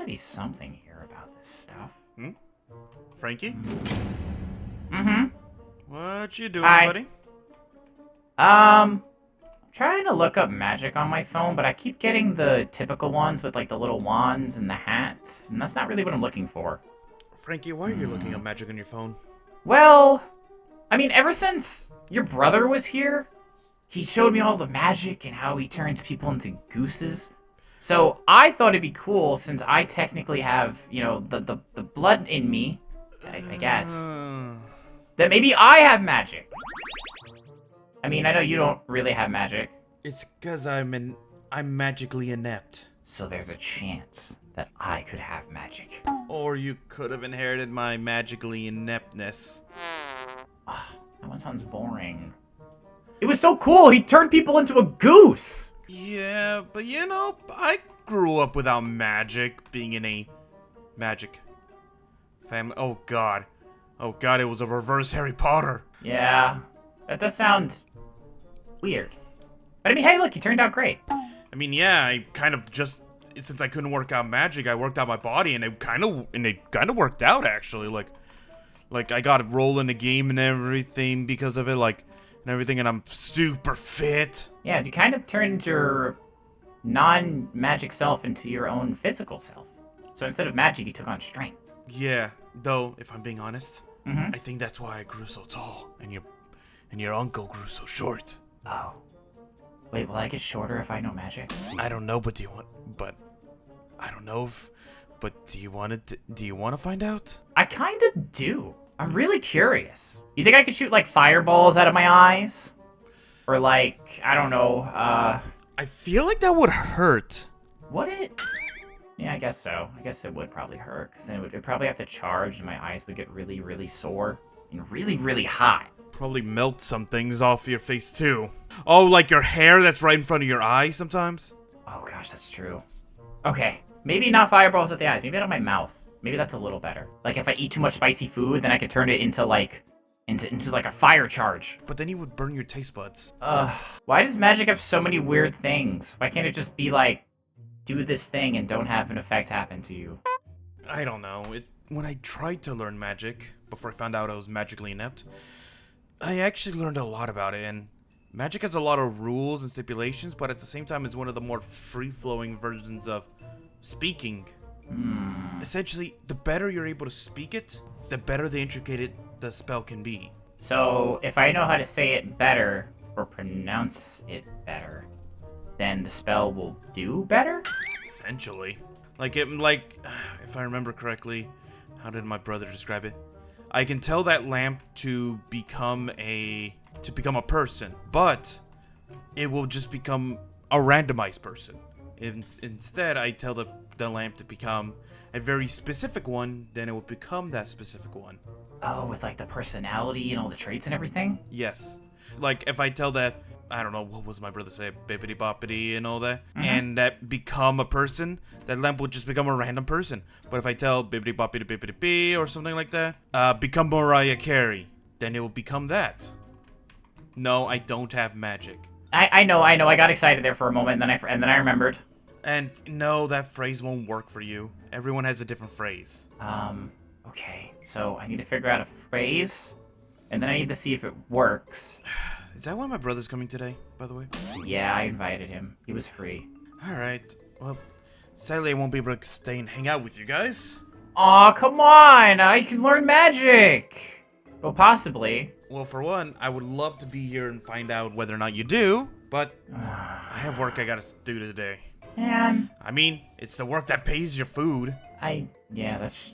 gotta be something here about this stuff. Frankie? Mm-hmm. What you doing, Hi. buddy? I'm trying to look up magic on my phone, but I keep getting the typical ones with, like, the little wands and the hats, and that's not really what I'm looking for. Frankie, why are you looking up magic on your phone? Well, I mean, ever since your brother was here, he showed me all the magic and how he turns people into gooses. So I thought it'd be cool, since I technically have, you know, the blood in me, I guess, that maybe I have magic. I mean, I know you don't really have magic. It's because I'm magically inept. So there's a chance that I could have magic. Or you could have inherited my magically ineptness. That one sounds boring. It was so cool, he turned people into a goose! Yeah, but you know, I grew up without magic, being in a magic family. Oh god, it was a reverse Harry Potter. Yeah, that does sound weird. But I mean, hey, look, you turned out great. I mean, yeah, I kind of just, since I couldn't work out magic, I worked out my body, and it kind of worked out actually. Like I got a role in the game and everything because of it, and I'm super fit. Yeah, you kind of turned your non-magic self into your own physical self. So instead of magic, you took on strength. Yeah, though, if I'm being honest, Mm-hmm. I think that's why I grew so tall, and your uncle grew so short. Oh. Wait, will I get shorter if I know magic? I don't know, but do you want to find out? I kind of do. I'm really curious. You think I could shoot, like, fireballs out of my eyes? Or, like, I don't know, I feel like that would hurt. would it? Yeah, I guess so. I guess it would probably hurt, because then it'd probably have to charge, and my eyes would get really, really sore. And really, really hot. Probably melt some things off your face, too. Oh, like your hair that's right in front of your eye sometimes? Oh, gosh, that's true. Okay, maybe not fireballs at the eyes. Maybe out of my mouth. Maybe that's a little better. Like, if I eat too much spicy food, then I could turn it into, like, into like a fire charge. But then you would burn your taste buds. Why does magic have so many weird things? Why can't it just be, like, do this thing and don't have an effect happen to you? I don't know. When I tried to learn magic, before I found out I was magically inept, I actually learned a lot about it, and magic has a lot of rules and stipulations, but at the same time, it's one of the more free-flowing versions of speaking. Essentially, the better you're able to speak it, the better the intricate the spell can be. So, if I know how to say it better, or pronounce it better, then the spell will do better? Essentially. Like, if I remember correctly, how did my brother describe it? I can tell that lamp to become a person, but it will just become a randomized person. Instead, I tell the lamp to become a very specific one, then it will become that specific one. Oh, with, like, the personality and all the traits and everything? Yes. Like, if I tell that, I don't know, what was my brother say, bippity boppity and all that, and that become a person, that lamp will just become a random person. But if I tell bippity boppity bippity bee or something like that, become Mariah Carey, then it will become that. No, I don't have magic. I know, I got excited there for a moment, and then I remembered. And no, that phrase won't work for you. Everyone has a different phrase. Okay, so I need to figure out a phrase, and then I need to see if it works. Is that why my brother's coming today, by the way? Yeah, I invited him. He was free. Alright, well, sadly I won't be able to stay and hang out with you guys. Aw, come on! I can learn magic! Well, possibly. Well, for one, I would love to be here and find out whether or not you do, but I have work I gotta do today. Man. I mean, it's the work that pays your food. Yeah, that's...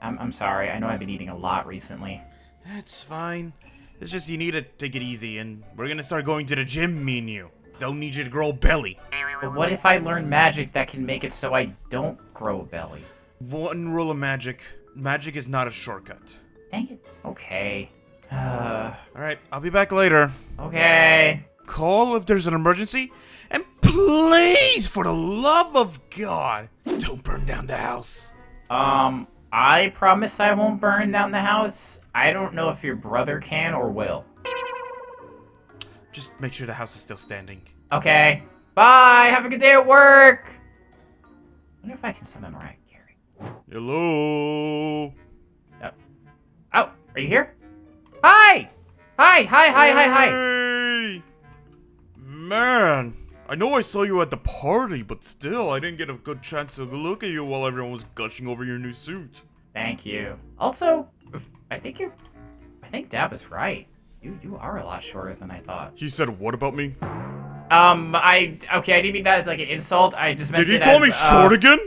I'm sorry. I know I've been eating a lot recently. That's fine. It's just you need to take it easy, and we're gonna start going to the gym, me and you. Don't need you to grow a belly. But what if I learn magic that can make it so I don't grow a belly? One rule of magic. Magic is not a shortcut. Dang it. Okay. Alright, I'll be back later. Okay. Call if there's an emergency, and please, for the love of God, don't burn down the house. I promise I won't burn down the house. I don't know if your brother can or will. Just make sure the house is still standing. Okay. Bye. Have a good day at work. I wonder if I can summon Mariah Carey. Hello? Oh, are you here? Hi! Hi! Hey! Man, I know I saw you at the party, but still, I didn't get a good chance to look at you while everyone was gushing over your new suit. Thank you. Also, I think Dad was right. You are a lot shorter than I thought. He said what about me? I didn't mean that as like an insult. I just meant Did he call me short again?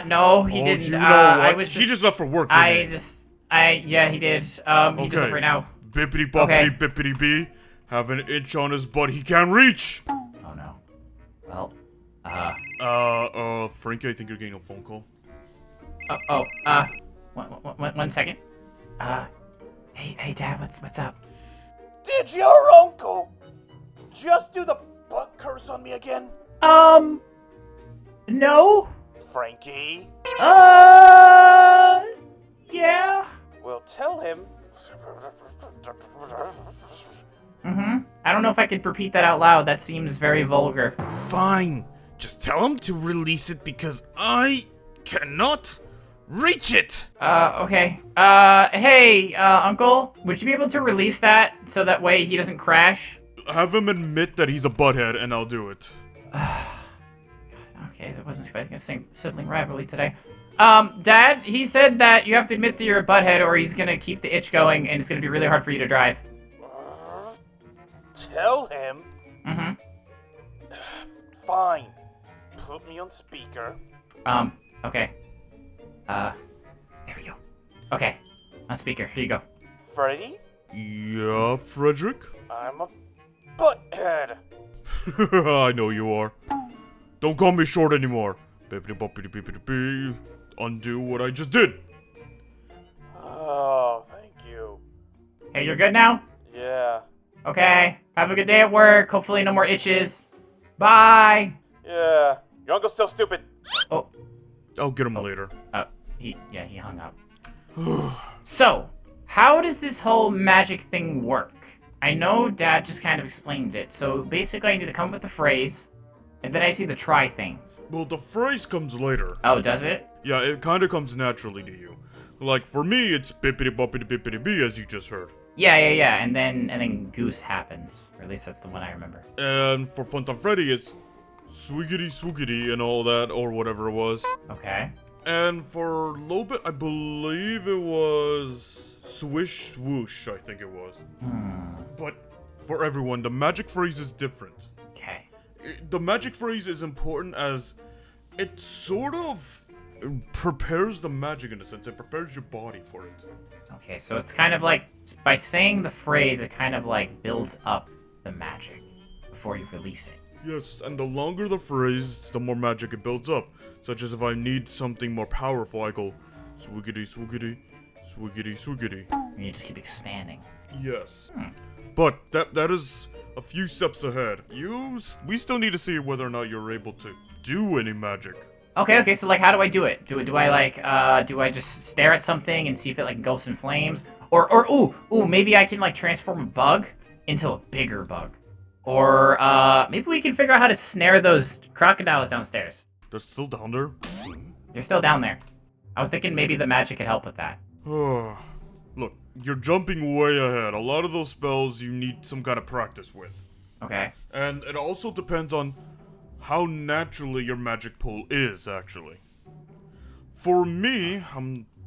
No, he didn't. You know what? I was He just left for work. Yeah, he did. He just left right now. Bippity boppity bippity bee. Have an inch on his butt he can't reach. Oh no. Well, Frankie, I think you're getting a phone call. One second. Hey, Dad, what's up? Did your uncle just do the butt curse on me again? No. Frankie? Yeah. Well, tell him. I don't know if I could repeat that out loud. That seems very vulgar. Fine. Just tell him to release it because I cannot reach it. Okay. Hey, Uncle, would you be able to release that so that way he doesn't crash? Have him admit that he's a butthead and I'll do it. Okay, that wasn't expecting a sibling rivalry today. Dad, he said that you have to admit that you're a butthead or he's gonna keep the itch going and it's gonna be really hard for you to drive. Tell him? Mm-hmm. Fine. Put me on speaker. Okay. There we go. Okay. On speaker, here you go. Freddy? Yeah, Frederick? I'm a butthead. I know you are. Don't call me short anymore. Bippity boppity bippity bee. Undo what I just did. Oh, thank you. Hey, you're good now? Yeah. Okay. Have a good day at work. Hopefully no more itches. Bye. Yeah. Your uncle's still stupid. Oh. I'll get him later. He hung up. So, how does this whole magic thing work? I know Dad just kind of explained it. So basically I need to come up with the phrase, and then I just need to try things. Well, the phrase comes later. Oh, does it? Yeah, it kind of comes naturally to you. Like, for me, it's bippity boppity bippity bee, as you just heard. Yeah, and then Goose happens. Or at least that's the one I remember. And for Funtime Freddy, it's swiggity swoogity and all that, or whatever it was. Okay. And for Lobit, I believe it was swish swoosh, I think it was. But for everyone, the magic phrase is different. Okay. The magic phrase is important as it sort of prepares the magic in a sense. It prepares your body for it. Okay, so it's kind of like, by saying the phrase, it kind of like builds up the magic before you release it. Yes, and the longer the phrase, the more magic it builds up. Such as if I need something more powerful, I go swiggity swoogity, swiggity swoogity. And you just keep expanding. Yes. But that is a few steps ahead. We still need to see whether or not you're able to do any magic. Okay, so like how do I do it? Do I just stare at something and see if it like engulfs in flames? Or maybe I can like transform a bug into a bigger bug. Or maybe we can figure out how to snare those crocodiles downstairs. They're still down there? They're still down there. I was thinking maybe the magic could help with that. Look, you're jumping way ahead. A lot of those spells you need some kind of practice with. Okay. And it also depends on how naturally your magic pull is, actually. For me,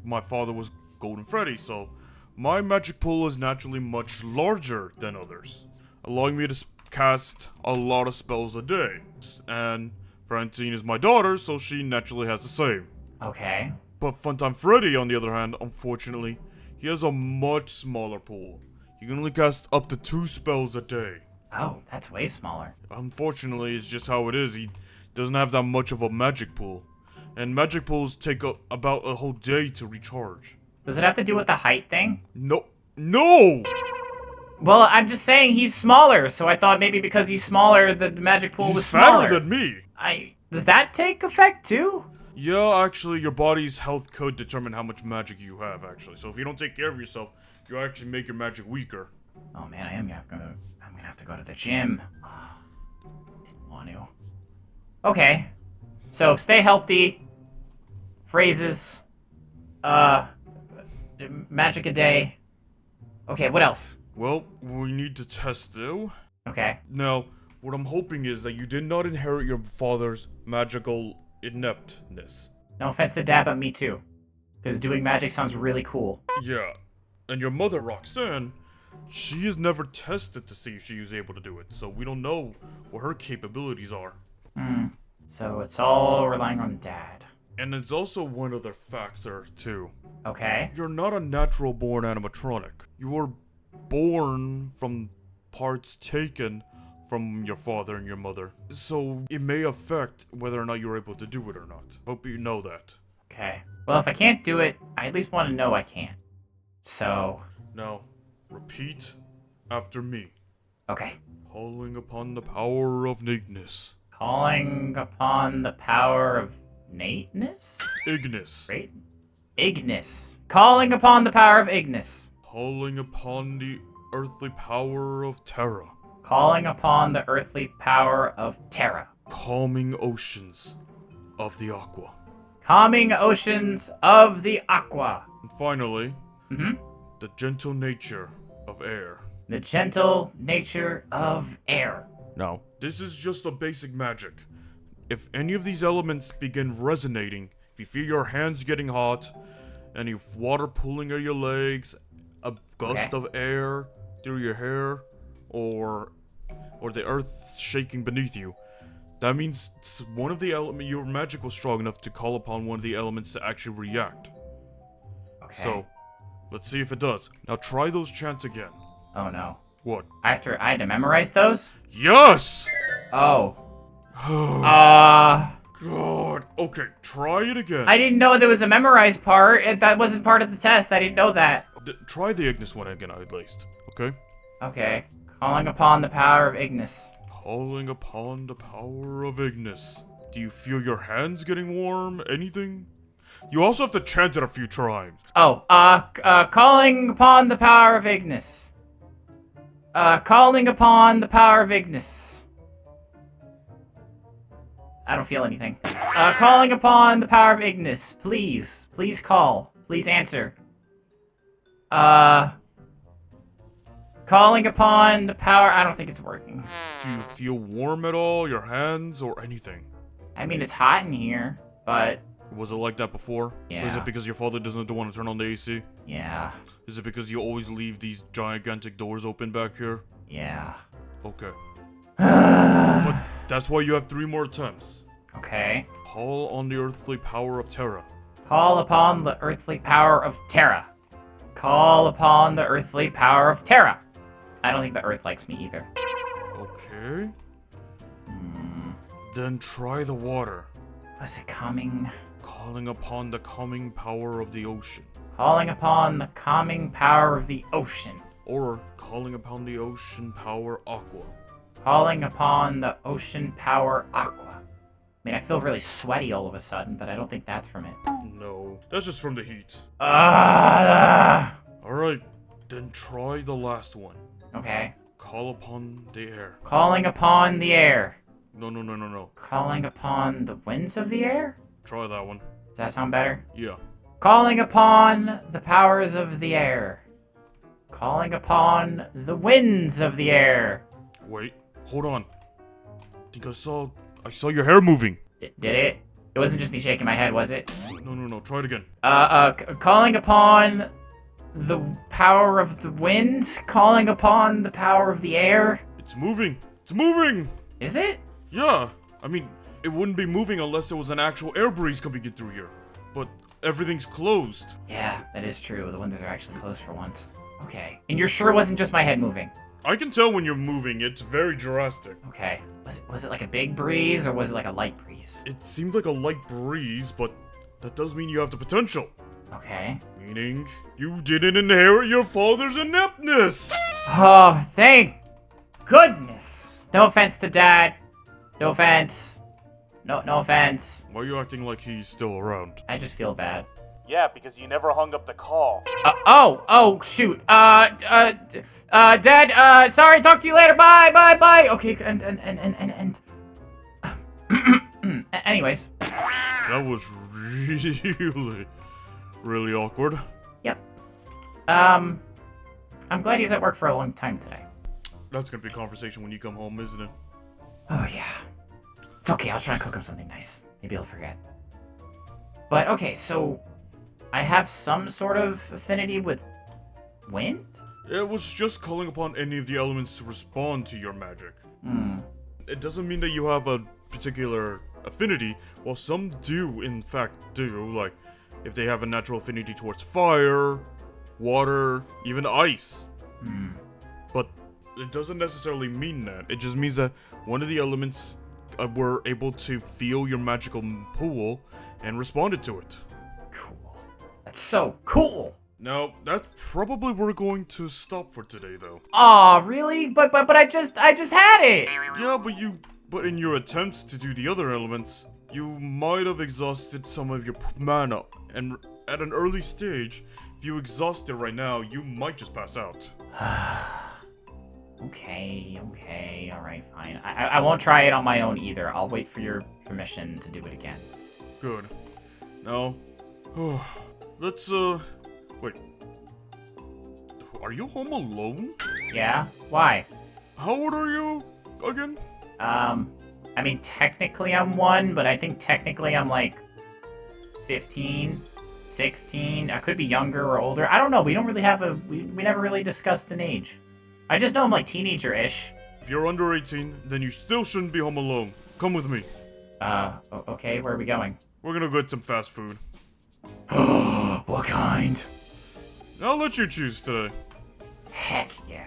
my father was Golden Freddy, so my magic pull is naturally much larger than others, allowing me to cast a lot of spells a day. And Francine is my daughter, so she naturally has the same. Okay. But Funtime Freddy, on the other hand, unfortunately, he has a much smaller pool. You can only cast up to 2 spells a day. Oh, that's way smaller. Unfortunately, it's just how it is. He doesn't have that much of a magic pool. And magic pools take about a whole day to recharge. Does it have to do with the height thing? No! Well, I'm just saying he's smaller, so I thought maybe because he's smaller, the magic pool was He's smaller. fatter than me! Does that take effect too? Yeah, actually, your body's health could determine how much magic you have, actually. So if you don't take care of yourself, you actually make your magic weaker. Oh man, I'm gonna have to go to the gym. Didn't want to. Okay. So stay healthy. Phrases. magic a day. Okay, what else? Well, we need to test though. Okay. Now, what I'm hoping is that you did not inherit your father's magical ineptness. No offense to Dad, but me too. Because doing magic sounds really cool. Yeah. And your mother, Roxanne, she is never tested to see if she is able to do it, so we don't know what her capabilities are. So it's all relying on Dad. And there's also one other factor, too. Okay. You're not a natural-born animatronic. You were born from parts taken from your father and your mother. So it may affect whether or not you're able to do it or not. Hope you know that. Okay. Well, if I can't do it, I at least want to know I can't. So... Now, repeat after me. Okay. Calling upon the power of Nateness. Calling upon the power of Nateness? Ignis. Right? Ignis. Calling upon the power of Ignis. Calling upon the earthly power of Terra. Calling upon the earthly power of Terra. Calming oceans of the Aqua. Calming oceans of the Aqua. And finally, the gentle nature of air. The gentle nature of air. Now, this is just a basic magic. If any of these elements begin resonating, if you feel your hands getting hot, any water pulling at your legs, a gust of air through your hair, or the earth shaking beneath you, that means one of the elements, your magic was strong enough to call upon one of the elements to actually react. Okay. So, let's see if it does. Now try those chants again. Oh no. What? I had to memorize those? Yes! Oh. God. Okay, try it again. I didn't know there was a memorized part. That wasn't part of the test. I didn't know that. Try the Ignis one again, at least. Okay? Okay. Calling upon the power of Ignis. Calling upon the power of Ignis. Do you feel your hands getting warm? Anything? You also have to chant it a few times. Oh, calling upon the power of Ignis. Calling upon the power of Ignis. I don't feel anything. Calling upon the power of Ignis. Please. Please call. Please answer. Calling upon the power... I don't think it's working. Do you feel warm at all? Your hands or anything? I mean, it's hot in here, but... Was it like that before? Yeah. Is it because your father doesn't want to turn on the AC? Yeah. Is it because you always leave these gigantic doors open back here? Yeah. Okay. But that's why you have 3 more attempts. Okay. Call on the earthly power of Terra. Call upon the earthly power of Terra. Call upon the earthly power of Terra. I don't think the earth likes me either. Okay. Then try the water. Was it coming? Calling upon the calming power of the ocean. Calling upon the calming power of the ocean. Or calling upon the ocean power aqua. Calling upon the ocean power aqua. I mean, I feel really sweaty all of a sudden, but I don't think that's from it. No, that's just from the heat. Alright, then try the last one. Okay. Call upon the air. Calling upon the air. No. Calling upon the winds of the air? Try that one. Does that sound better? Yeah. Calling upon the powers of the air. Calling upon the winds of the air. Wait, hold on. I think I saw your hair moving. Did it? It wasn't just me shaking my head, was it? No, try it again. Calling upon the power of the winds. Calling upon the power of the air. It's moving. It's moving! Is it? Yeah. I mean, it wouldn't be moving unless there was an actual air breeze coming in through here. But everything's closed. Yeah, that is true. The windows are actually closed for once. Okay. And you're sure it wasn't just my head moving? I can tell when you're moving. It's very drastic. Okay. Was it like a big breeze or was it like a light breeze? It seemed like a light breeze, but that does mean you have the potential. Okay. Meaning, you didn't inherit your father's ineptness! Oh, thank goodness. No offense to Dad. No offense. No offense. Why are you acting like he's still around? I just feel bad. Yeah, because you never hung up the call. Shoot. Dad, sorry, talk to you later. Bye. Okay, and anyways. That was really Really awkward. Yep. I'm glad he's at work for a long time today. That's gonna be a conversation when you come home, isn't it? Oh, yeah. It's okay, I'll try and cook him something nice. Maybe he'll forget. But, okay, so... I have some sort of affinity with... wind? It was just calling upon any of the elements to respond to your magic. It doesn't mean that you have a particular affinity, while some do, in fact, do. Like, if they have a natural affinity towards fire, water, even ice. But it doesn't necessarily mean that. It just means that one of the elements were able to feel your magical pool and responded to it. Cool. That's so cool! Now, that's probably where we're going to stop for today, though. Aw, really? But I just had it! Yeah, but in your attempts to do the other elements, you might have exhausted some of your mana, and at an early stage, if you exhaust it right now, you might just pass out. Okay, alright, fine. I won't try it on my own either. I'll wait for your permission to do it again. Good. Now, let's, wait. Are you home alone? Yeah? Why? How old are you again? I mean, technically I'm 1, but I think technically I'm like 15, 16. I could be younger or older. I don't know. We don't really have we never really discussed an age. I just know I'm like teenager-ish. If you're under 18, then you still shouldn't be home alone. Come with me. Okay, where are we going? We're gonna get some fast food. What kind? I'll let you choose today. Heck yeah.